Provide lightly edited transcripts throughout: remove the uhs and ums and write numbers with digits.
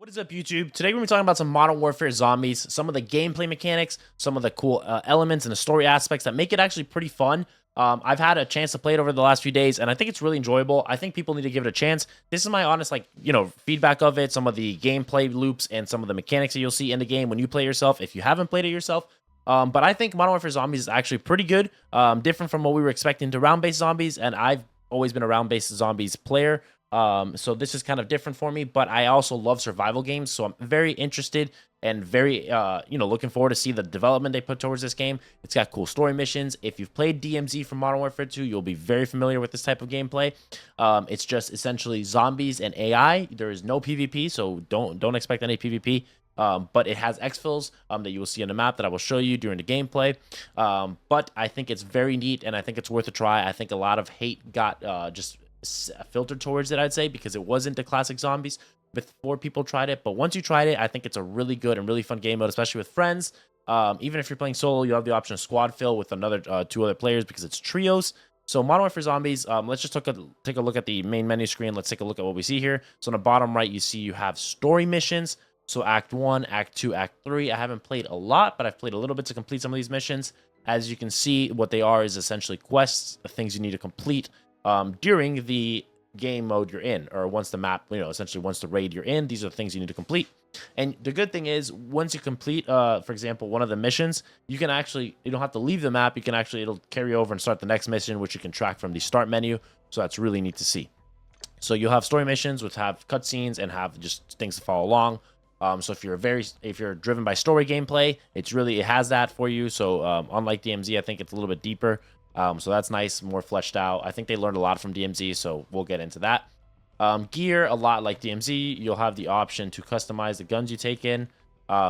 What is up, YouTube? Today we're going to be talking about some Modern Warfare Zombies, some of the gameplay mechanics, some of the cool elements and the story aspects that make it actually pretty fun. I've had a chance to play it over the last few days, and I think it's really enjoyable. I think people need to give it a chance. This is my honest, feedback of it, some of the gameplay loops, and some of the mechanics that you'll see in the game when you play yourself, if you haven't played it yourself. But I think Modern Warfare Zombies is actually pretty good, different from what we were expecting to round-based zombies, and I've always been a round-based zombies player. So this is kind of different for me, but I also love survival games, so I'm very interested and very, looking forward to see the development they put towards this game. It's got cool story missions. If you've played DMZ from Modern Warfare 2, you'll be very familiar with this type of gameplay. It's just essentially zombies and AI. There is no PvP, so don't expect any PvP. But it has exfils that you will see on the map that I will show you during the gameplay. But I think it's very neat, and I think it's worth a try. I think a lot of hate got just filtered towards it, I'd say, because it wasn't the classic zombies before people tried it. But once you tried it, I think it's a really good and really fun game mode, especially with friends. Even if you're playing solo, you have the option of squad fill with another two other players because it's trios. So Modern Warfare Zombies, let's just take a look at the main menu screen. Let's take a look at what we see here. So on the bottom right, you see you have story missions. So Act 1, Act 2, Act 3. I haven't played a lot, but I've played a little bit to complete some of these missions. As you can see, what they are is essentially quests, the things you need to complete during the game mode you're in, or once the map, essentially once the raid you're in. These are the things you need to complete. And the good thing is, once you complete, for example, one of the missions, you don't have to leave the map. You can actually, it'll carry over and start the next mission, which you can track from the start menu. So that's really neat to see. So you'll have story missions, which have cutscenes and have just things to follow along. So if you're driven by story gameplay, it has that for you. So unlike DMZ, I think it's a little bit deeper. So that's nice, more fleshed out. I think they learned a lot from DMZ, so we'll get into that. Gear, a lot like DMZ, you'll have the option to customize the guns you take in,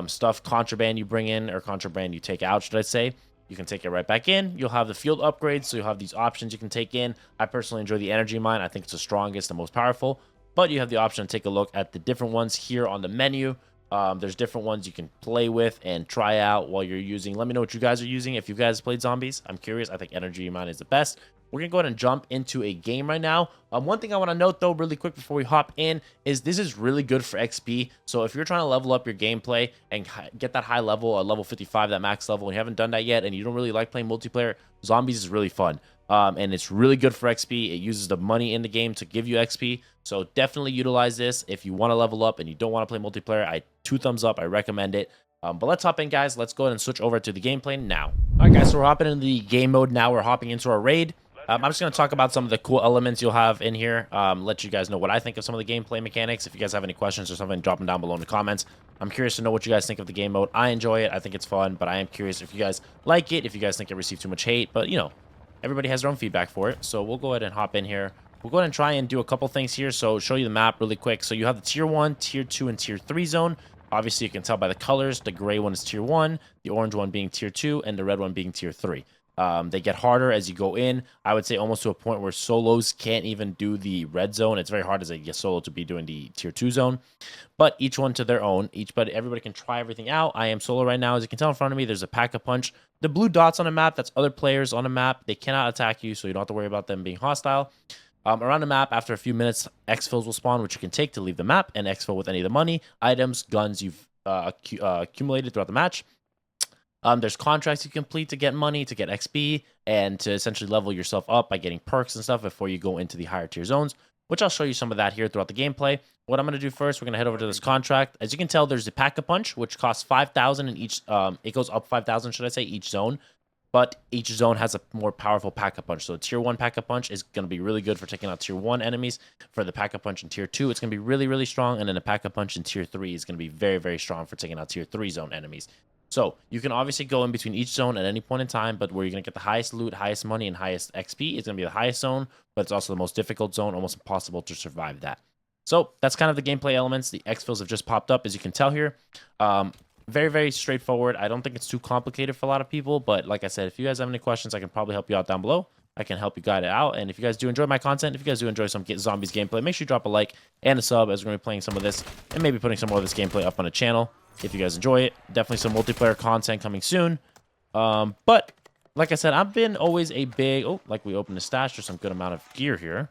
stuff, contraband you bring in, or contraband you take out, should I say. You can take it right back in. You'll have the field upgrades, so you'll have these options you can take in. I personally enjoy the energy mine. I think it's the strongest and most powerful. But you have the option to take a look at the different ones here on the menu. There's different ones you can play with and try out while you're using. Let me know what you guys are using if you guys played zombies. I'm curious. I think energy mine is the best. We're going to go ahead and jump into a game right now. One thing I want to note, though, really quick before we hop in, is this is really good for XP. So if you're trying to level up your gameplay and get that high level, level 55, that max level, and you haven't done that yet, and you don't really like playing multiplayer, zombies is really fun. And it's really good for XP. It uses the money in the game to give you XP. So definitely utilize this if you want to level up and you don't want to play multiplayer. 2 thumbs up. I recommend it. But let's hop in, guys. Let's go ahead and switch over to the gameplay now. All right, guys. So we're hopping into the game mode now. We're hopping into our raid. I'm just going to talk about some of the cool elements you'll have in here. Let you guys know what I think of some of the gameplay mechanics. If you guys have any questions or something, drop them down below in the comments. I'm curious to know what you guys think of the game mode. I enjoy it. I think it's fun, but I am curious if you guys like it, if you guys think it received too much hate. But, everybody has their own feedback for it. So we'll go ahead and hop in here. We'll go ahead and try and do a couple things here. So show you the map really quick. So you have the tier 1, tier 2, and tier 3 zone. Obviously, you can tell by the colors. The gray one is tier 1, the orange one being tier 2, and the red one being tier 3. They get harder as you go in. I would say almost to a point where solos can't even do the red zone. It's very hard as a solo to be doing the tier 2 zone. But each one to their own. Everybody can try everything out. I am solo right now. As you can tell in front of me, there's a pack-a-punch. The blue dots on the map, that's other players on the map. They cannot attack you, so you don't have to worry about them being hostile. Around the map, after a few minutes, exfils will spawn, which you can take to leave the map, and exfil with any of the money, items, guns you've accumulated throughout the match. There's contracts you complete to get money, to get XP, and to essentially level yourself up by getting perks and stuff before you go into the higher tier zones, which I'll show you some of that here throughout the gameplay. What I'm going to do first, we're going to head over to this contract. As you can tell, there's the Pack-a-Punch, which costs 5,000 in each, it goes up 5,000, should I say, each zone. But each zone has a more powerful Pack-a-Punch. So tier 1 Pack-a-Punch is going to be really good for taking out tier 1 enemies. For the Pack-a-Punch in tier 2, it's going to be really, really strong. And then the Pack-a-Punch in tier 3 is going to be very, very strong for taking out tier 3 zone enemies. So you can obviously go in between each zone at any point in time, but where you're going to get the highest loot, highest money, and highest XP is going to be the highest zone, but it's also the most difficult zone, almost impossible to survive that. So that's kind of the gameplay elements. The exfils have just popped up, as you can tell here. Very, very straightforward. I don't think it's too complicated for a lot of people, but like I said, if you guys have any questions, I can probably help you out down below. I can help you guide it out. And if you guys do enjoy my content, if you guys do enjoy some Zombies gameplay, make sure you drop a like and a sub, as we're going to be playing some of this and maybe putting some more of this gameplay up on the channel. If you guys enjoy it, definitely some multiplayer content coming soon. But like I said, I've been always a big... Oh, like we opened a stash. There's some good amount of gear here.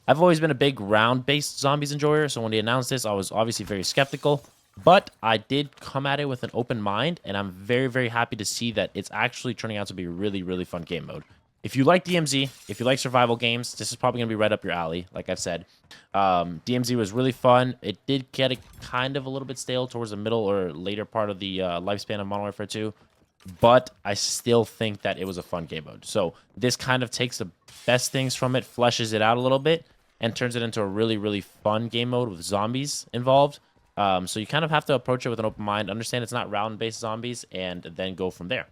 I've always been a big round-based zombies enjoyer, so when they announced this, I was obviously very skeptical. But I did come at it with an open mind, and I'm very, very happy to see that it's actually turning out to be a really, really fun game mode. If you like DMZ, if you like survival games, this is probably going to be right up your alley, like I've said. DMZ was really fun. It did get kind of a little bit stale towards the middle or later part of the lifespan of Modern Warfare 2, but I still think that it was a fun game mode. So this kind of takes the best things from it, fleshes it out a little bit, and turns it into a really, really fun game mode with zombies involved. So you kind of have to approach it with an open mind, understand it's not round-based zombies, and then go from there.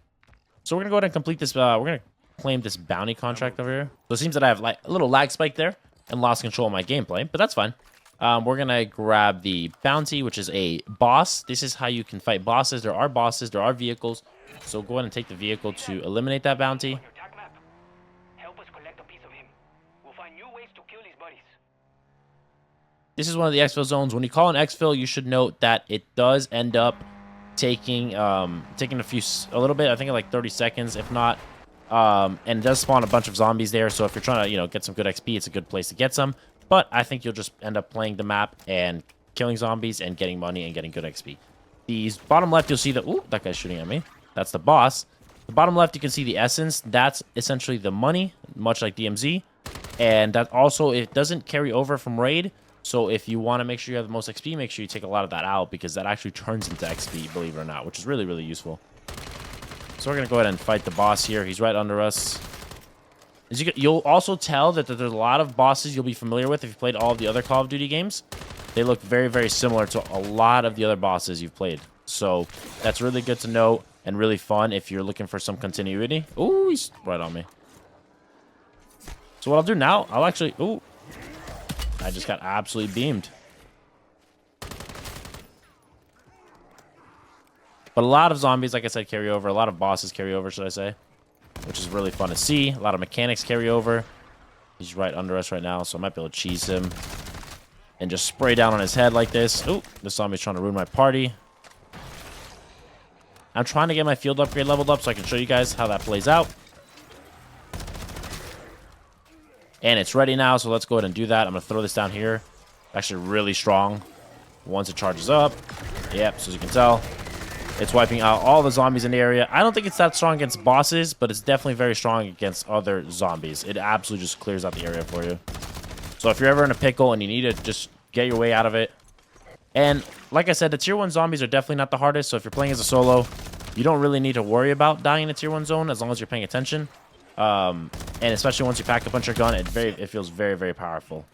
So we're going to go ahead and complete this. We're going to claim this bounty contract over here. So it seems that I have like a little lag spike there and lost control of my gameplay, but that's fine. We're going to grab the bounty, which is a boss. This is how you can fight bosses. There are bosses. There are vehicles. So go ahead and take the vehicle to eliminate that bounty. This is one of the exfil zones. When you call an exfil, you should note that it does end up taking a little bit. I think like 30 seconds, if not. And it does spawn a bunch of zombies there. So if you're trying to, get some good XP, it's a good place to get some. But I think you'll just end up playing the map and killing zombies and getting money and getting good XP. These bottom left, you'll see that. Ooh, that guy's shooting at me. That's the boss. The bottom left, you can see the essence. That's essentially the money, much like DMZ. And that also, it doesn't carry over from raid. So if you want to make sure you have the most XP, make sure you take a lot of that out because that actually turns into XP, believe it or not, which is really, really useful. So we're going to go ahead and fight the boss here. He's right under us. You'll also tell that there's a lot of bosses you'll be familiar with if you played all of the other Call of Duty games. They look very, very similar to a lot of the other bosses you've played. So that's really good to know and really fun if you're looking for some continuity. Ooh, he's right on me. So what I'll do now, I'll actually... Ooh. I just got absolutely beamed. But a lot of zombies, like I said, carry over. A lot of bosses carry over, should I say. Which is really fun to see. A lot of mechanics carry over. He's right under us right now, so I might be able to cheese him. And just spray down on his head like this. Ooh, this zombie's trying to ruin my party. I'm trying to get my field upgrade leveled up so I can show you guys how that plays out. And it's ready now, so let's go ahead and do that. I'm going to throw this down here. Actually really strong once it charges up. Yep, so as you can tell, it's wiping out all the zombies in the area. I don't think it's that strong against bosses, but it's definitely very strong against other zombies. It absolutely just clears out the area for you. So if you're ever in a pickle and you need to just get your way out of it. And like I said, the tier 1 zombies are definitely not the hardest. So if you're playing as a solo, you don't really need to worry about dying in a tier 1 zone as long as you're paying attention. And especially once you pack a punch your gun, it feels very, very powerful.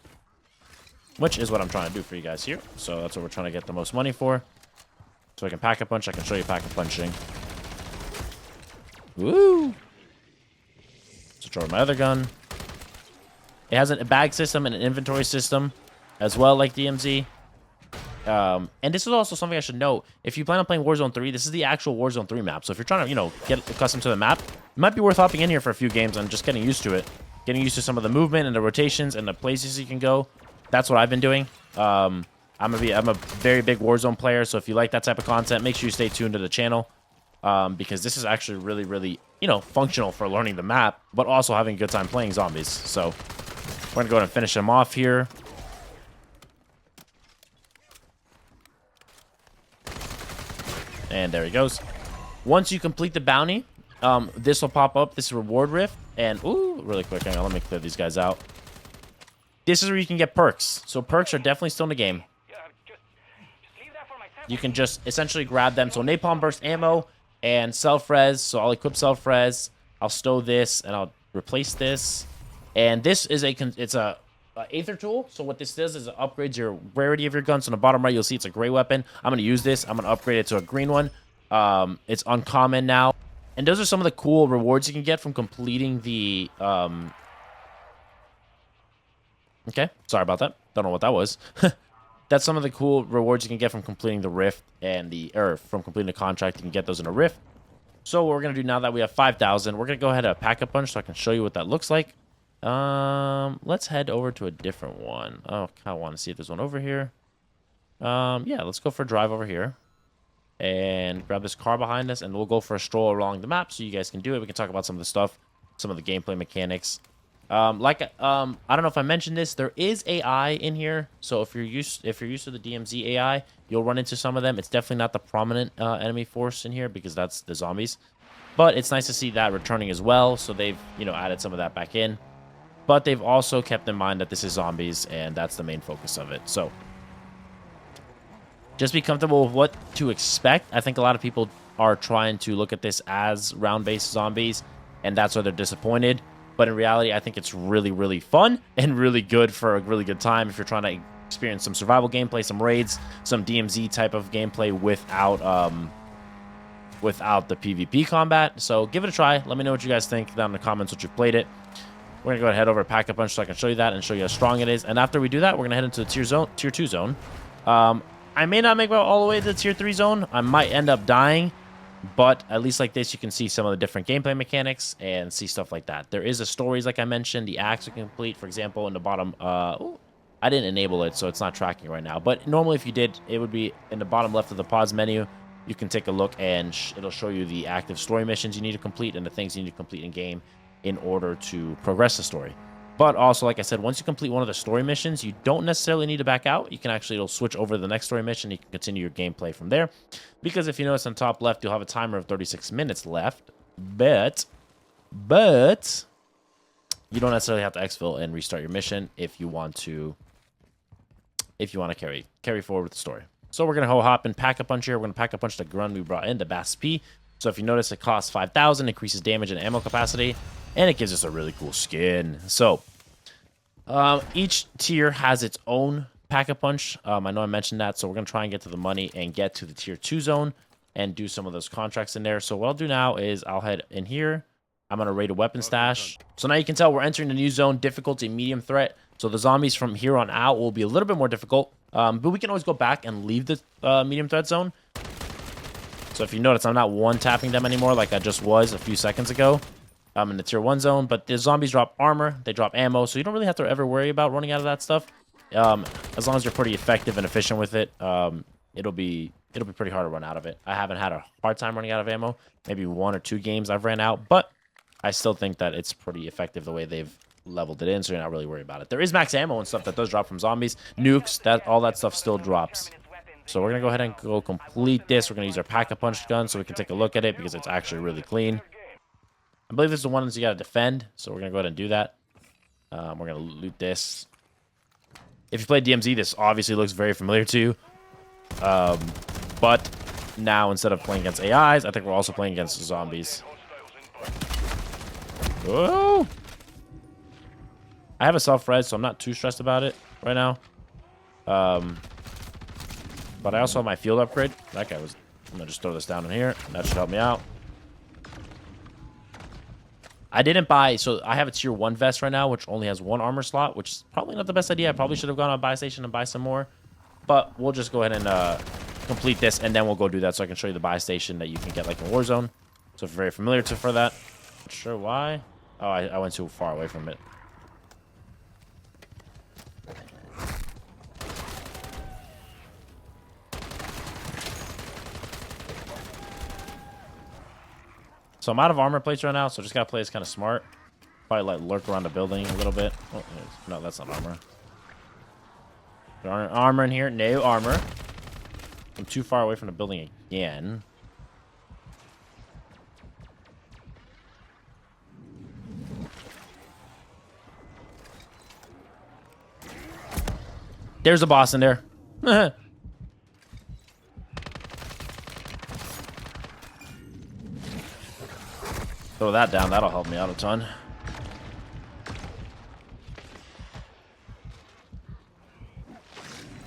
Which is what I'm trying to do for you guys here. So that's what we're trying to get the most money for. So I can pack a punch. I can show you pack a punching. Woo! Switch over my other gun. It has a bag system and an inventory system as well, like DMZ. And this is also something I should note. If you plan on playing Warzone 3, this is the actual Warzone 3 map. So if you're trying to, get accustomed to the map, it might be worth hopping in here for a few games and just getting used to it. Getting used to some of the movement and the rotations and the places you can go. That's what I've been doing. I'm a very big Warzone player, so if you like that type of content, make sure you stay tuned to the channel. Because this is actually really, really, functional for learning the map, but also having a good time playing zombies. So we're going to go ahead and finish him off here. And there he goes. Once you complete the bounty, this will pop up, this reward rift. And, ooh, really quick, hang on, let me clear these guys out. This is where you can get perks. So perks are definitely still in the game. You can just essentially grab them. So napalm burst ammo and self-res. So I'll equip self-res. I'll stow this and I'll replace this. And this is it's a Aether tool. So what this does is it upgrades your rarity of your gun. So on the bottom right, you'll see it's a gray weapon. I'm going to use this. I'm going to upgrade it to a green one. It's uncommon now. And those are some of the cool rewards you can get from completing the... Okay, sorry about that. Don't know what that was. That's some of the cool rewards you can get from completing the rift and from completing the contract. You can get those in a rift. So what we're going to do now that we have 5,000, we're going to go ahead and pack a punch so I can show you what that looks like. Let's head over to a different one. Oh, I want to see if there's one over here. Yeah, let's go for a drive over here. And grab this car behind us, and we'll go for a stroll along the map so you guys can do it. We can talk about some of the stuff, some of the gameplay mechanics. I don't know if I mentioned this. There is AI in here, so if you're used to the DMZ AI, you'll run into some of them. It's definitely not the prominent enemy force in here because that's the zombies. But it's nice to see that returning as well. So they've added some of that back in. But they've also kept in mind that this is zombies, and that's the main focus of it. So just be comfortable with what to expect. I think a lot of people are trying to look at this as round-based zombies, and that's why they're disappointed. But in reality, I think it's really, really fun and really good for a really good time if you're trying to experience some survival gameplay, some raids, some DMZ type of gameplay without the PvP combat. So give it a try. Let me know what you guys think down in the comments once you've played it. We're going to go ahead and head over to Pack-a-Punch so I can show you that and show you how strong it is. And after we do that, we're going to head into the tier 2 zone. I may not make it all the way to the tier 3 zone. I might end up dying. But at least like this, you can see some of the different gameplay mechanics and see stuff like that. There is a stories, like I mentioned, the acts are complete. For example, in the bottom, I didn't enable it, so it's not tracking right now. But normally if you did, it would be in the bottom left of the pause menu. You can take a look and it'll show you the active story missions you need to complete and the things you need to complete in game in order to progress the story. But also, like I said, once you complete one of the story missions, you don't necessarily need to back out. You can actually, it'll switch over to the next story mission. You can continue your gameplay from there. Because if you notice on top left, you'll have a timer of 36 minutes left. But you don't necessarily have to exfil and restart your mission if you want to carry forward with the story. So we're going to hop and Pack-a-Punch here. We're going to Pack-a-Punch the gun we brought in, the Bass P. So if you notice, it costs 5,000, increases damage and ammo capacity, and it gives us a really cool skin. So each tier has its own Pack-a-Punch. I know I mentioned that, so we're going to try and get to the money and get to the tier 2 zone and do some of those contracts in there. So what I'll do now is I'll head in here. I'm going to raid a weapon stash. So now you can tell we're entering the new zone, difficulty medium threat. So the zombies from here on out will be a little bit more difficult, but we can always go back and leave the medium threat zone. So if you notice, I'm not one-tapping them anymore like I just was a few seconds ago. I'm in the tier 1 zone, but the zombies drop armor, they drop ammo, so you don't really have to ever worry about running out of that stuff. As long as you're pretty effective and efficient with it, it'll be pretty hard to run out of it. I haven't had a hard time running out of ammo. Maybe 1 or 2 games I've ran out, but I still think that it's pretty effective the way they've leveled it in, so you're not really worried about it. There is max ammo and stuff that does drop from zombies, nukes, all that stuff still drops. So we're going to go ahead and go complete this. We're going to use our Pack-a-Punch gun so we can take a look at it because it's actually really clean. I believe this is the one that you got to defend, so we're going to go ahead and do that. We're going to loot this. If you play DMZ, this obviously looks very familiar to you. But now, instead of playing against AIs, I think we're also playing against zombies. Whoa! I have a self-res, so I'm not too stressed about it right now. But I also have my field upgrade. That guy was... I'm going to just throw this down in here. That should help me out. I didn't buy... So I have a tier 1 vest right now, which only has 1 armor slot, which is probably not the best idea. I probably should have gone on a buy station and buy some more. But we'll just go ahead and complete this, and then we'll go do that so I can show you the buy station that you can get like in Warzone. So if you're very familiar for that. Not sure why. Oh, I went too far away from it. So I'm out of armor plates right now, so just gotta play this kind of smart. Probably like lurk around the building a little bit. Oh, no, that's not armor. There aren't armor in here. No armor. I'm too far away from the building again. There's a boss in there. Throw that down. That'll help me out a ton.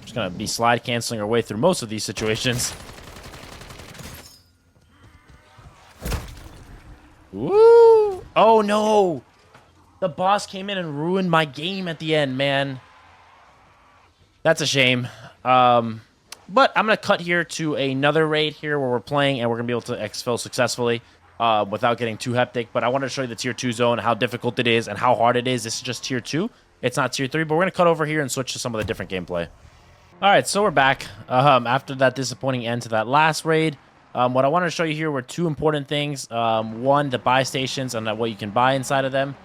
Just gonna be slide canceling our way through most of these situations. Woo! Oh no! The boss came in and ruined my game at the end, man. That's a shame. But I'm gonna cut here to another raid here where we're playing and we're gonna be able to exfil successfully. Without getting too hectic, but I wanted to show you the tier 2 zone, how difficult it is and how hard it is. This is just tier 2. It's not tier 3, but we're going to cut over here and switch to some of the different gameplay. All right, so we're back after that disappointing end to that last raid. What I wanted to show you here were 2 important things. One, the buy stations and what you can buy inside of them.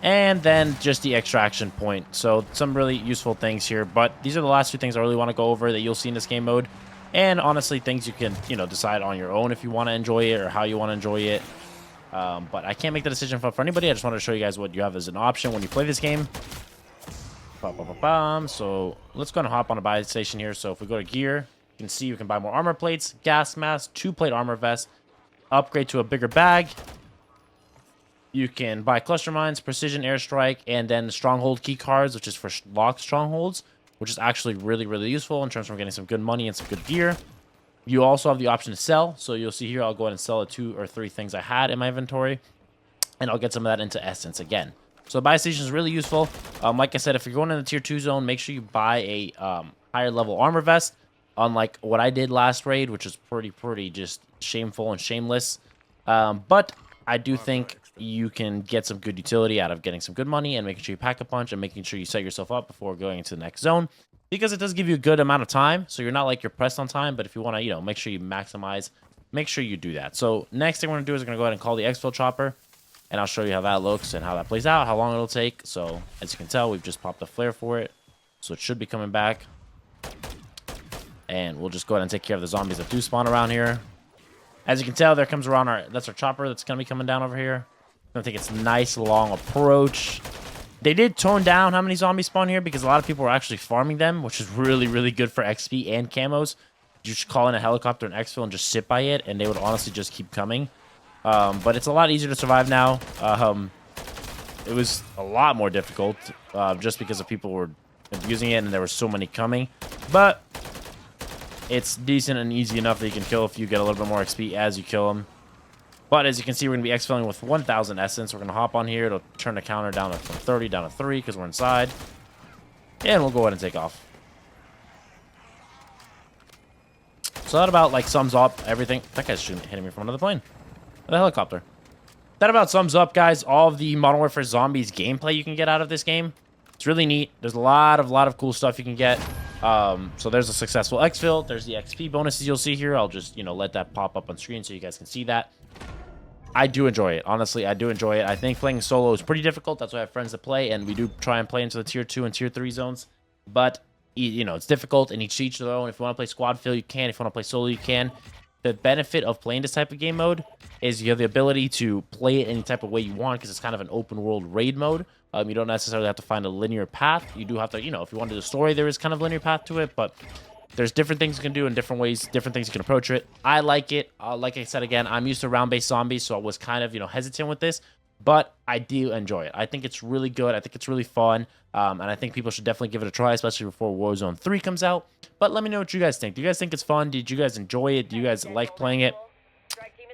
and then just the extraction point. So some really useful things here, but these are the last two things I really want to go over that you'll see in this game mode. And honestly, things you can, decide on your own if you want to enjoy it or how you want to enjoy it. But I can't make the decision for anybody. I just wanted to show you guys what you have as an option when you play this game. So let's go and hop on a buy station here. So if we go to gear, you can see you can buy more armor plates, gas mask, 2-plate armor vest, upgrade to a bigger bag. You can buy cluster mines, precision airstrike, and then stronghold key cards, which is for locked strongholds, which is actually really, really useful in terms of getting some good money and some good gear. You also have the option to sell. So you'll see here, I'll go ahead and sell the 2 or 3 things I had in my inventory, and I'll get some of that into essence again. So the buy station is really useful. Like I said, if you're going in the tier 2 zone, make sure you buy a higher level armor vest, unlike what I did last raid, which is pretty just shameful and shameless. But I do think you can get some good utility out of getting some good money and making sure you pack a punch and making sure you set yourself up before going into the next zone, because it does give you a good amount of time. So you're not like you're pressed on time, but if you want to, make sure you maximize, make sure you do that. So next thing we're going to do is we're going to go ahead and call the exfil chopper, and I'll show you how that looks and how that plays out, how long it'll take. So as you can tell, we've just popped a flare for it, so it should be coming back. And we'll just go ahead and take care of the zombies that do spawn around here. As you can tell, there comes around that's our chopper that's going to be coming down over here. I think it's a nice long approach. They did tone down how many zombies spawn here because a lot of people were actually farming them, which is really, really good for XP and camos. You just call in a helicopter and exfil and just sit by it, and they would honestly just keep coming. But it's a lot easier to survive now. It was a lot more difficult just because of people were abusing it and there were so many coming. But it's decent and easy enough that you can kill if you get a little bit more XP as you kill them. But as you can see, we're going to be exfilling with 1,000 essence. We're going to hop on here. It'll turn the counter down from 30 down to 3 because we're inside. And we'll go ahead and take off. So that about sums up everything. That guy's hitting me from another plane. The helicopter. That about sums up, guys, all of the Modern Warfare Zombies gameplay you can get out of this game. It's really neat. There's a lot of cool stuff you can get. So there's a successful exfil. There's the XP bonuses you'll see here. I'll just, let that pop up on screen so you guys can see that. I do enjoy it. Honestly, I do enjoy it. I think playing solo is pretty difficult. That's why I have friends that play, and we do try and play into the tier 2 and tier 3 zones. But, it's difficult in each zone. If you want to play squad fill, you can. If you want to play solo, you can. The benefit of playing this type of game mode is you have the ability to play it any type of way you want because it's kind of an open world raid mode. You don't necessarily have to find a linear path. You do have to, if you want to do the story, there is kind of a linear path to it, but there's different things you can do in different ways, different things you can approach it. I like it. Like I said, again, I'm used to round-based zombies, so I was kind of, hesitant with this, but I do enjoy it. I think it's really good. I think it's really fun, and I think people should definitely give it a try, especially before Warzone 3 comes out. But let me know what you guys think. Do you guys think it's fun? Did you guys enjoy it? Do you guys like playing it?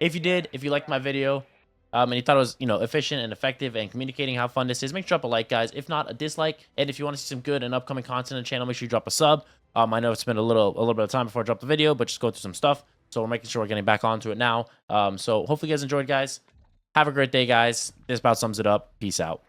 If you did, if you liked my video, and you thought it was, efficient and effective and communicating how fun this is, make sure to drop a like, guys. If not, a dislike. And if you want to see some good and upcoming content on the channel, make sure you drop a sub. I know it's been a little bit of time before I drop the video, but just go through some stuff. So we're making sure we're getting back onto it now. So hopefully you guys enjoyed, guys. Have a great day, guys. This about sums it up. Peace out.